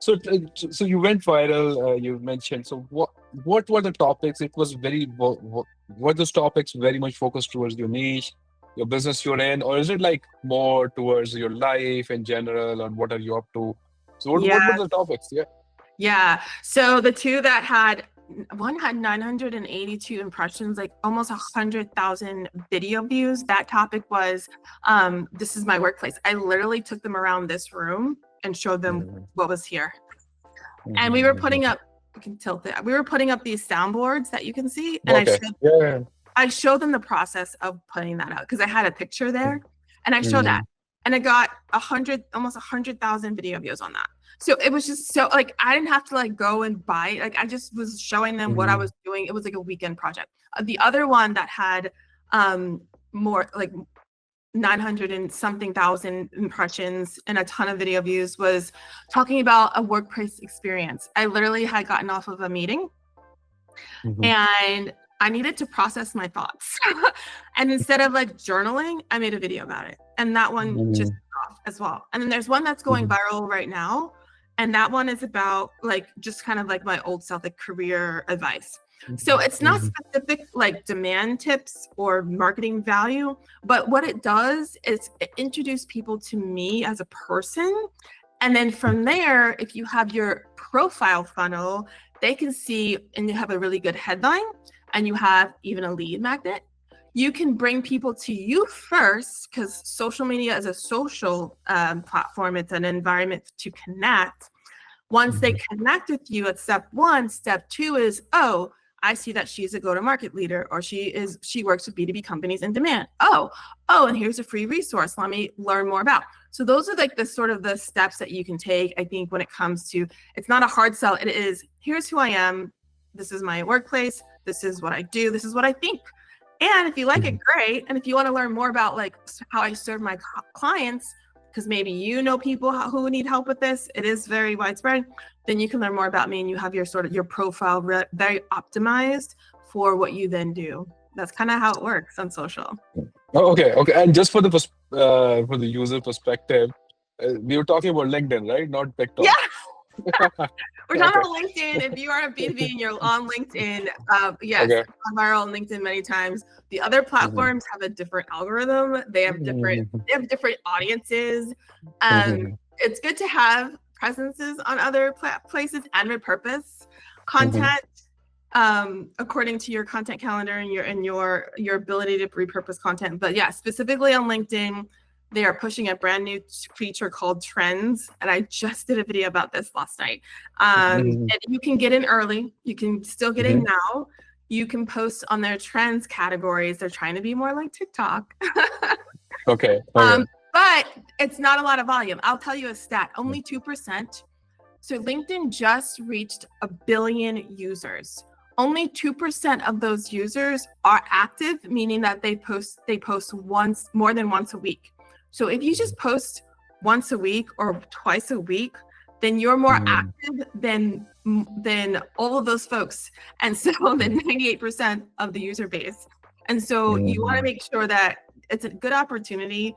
So you went viral. You mentioned. So what were the topics? It was were those topics very much focused towards your niche, your business you're in, or is it like more towards your life in general, and what are you up to? So what were Yeah, the topics? Yeah. yeah. So the two that had one had 982 impressions, like almost 100,000 video views. That topic was, this is my workplace. I literally took them around this room and showed them Mhm, what was here. And we were mhm, putting mhm. up, you can tilt it. We were putting up these soundboards that you can see, and Okay. Yeah. I showed them the process of putting that out because I had a picture there, and I showed that, Mhm, and it got almost 100,000 video views on that. So it was just so like I didn't have to like go and buy it. Like I just was showing them what I mhm, was doing. It was like a weekend project. The other one that had more like 900 and something thousand impressions and a ton of video views was talking about a workplace experience. I literally had gotten off of a meeting mhm, and I needed to process my thoughts. And instead of like journaling, I made a video about it. And that one just mhm, took off as well. And then there's one that's going mhm, viral right now. And that one is about like just kind of like my old self, like career advice. So mhm, it's not mhm, specific like demand tips or marketing value, but what it does is it introduces people to me as a person. And then from there, if you have your profile funnel, they can see and you have a really good headline and you have even a lead magnet. You can bring people to you first because social media is a social platform. It's an environment to connect. Once they mhm, connect with you at step one, step two is, oh, I see that she's a go-to-market leader, or she works with B2B companies in demand. And here's a free resource. Let me learn more about. So those are like the sort of the steps that you can take, I think, when it comes to, it's not a hard sell. It is, here's who I am. This is my workplace. This is what I do. This is what I think. And if you like it, mhm. great. And if you want to learn more about like how I serve my clients, because maybe you know people who need help with this, it is very widespread, then you can learn more about me and you have your sort of your profile very optimized for what you then do. That's kind of how it works on social. Oh, okay, okay. And just for the user perspective, we were talking about LinkedIn, right? Not Yeah, TikTok. we're talking Okay, about LinkedIn. If you are a B2B and you're on LinkedIn, yes, okay. I've gone viral on LinkedIn many times. The other Mhm, platforms have a different algorithm. mhm, They have different audiences. mhm, It's good to have presences on other places and repurpose mhm, content according to your content calendar and your ability to repurpose content. But yeah, specifically on LinkedIn, they are pushing a brand new feature called Trends, and I just did a video about this last night. mhm, And you can get in early. You can still get in mhm. now. You can post on their trends categories. They're trying to be more like TikTok. Okay, okay. But it's not a lot of volume. I'll tell you a stat, only 2%. So LinkedIn just reached 1 billion users. Only 2% of those users are active, meaning that they post more than once a week. So if you just post once a week or twice a week, then you're more Mhm, active than all of those folks. And so then 98% of the user base. And so you want to mhm, make sure that it's a good opportunity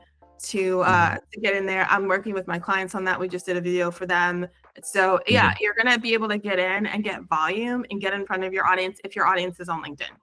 mhm, to get in there. I'm working with my clients on that. We just did a video for them. So yeah, mhm. you're gonna be able to get in and get volume and get in front of your audience if your audience is on LinkedIn.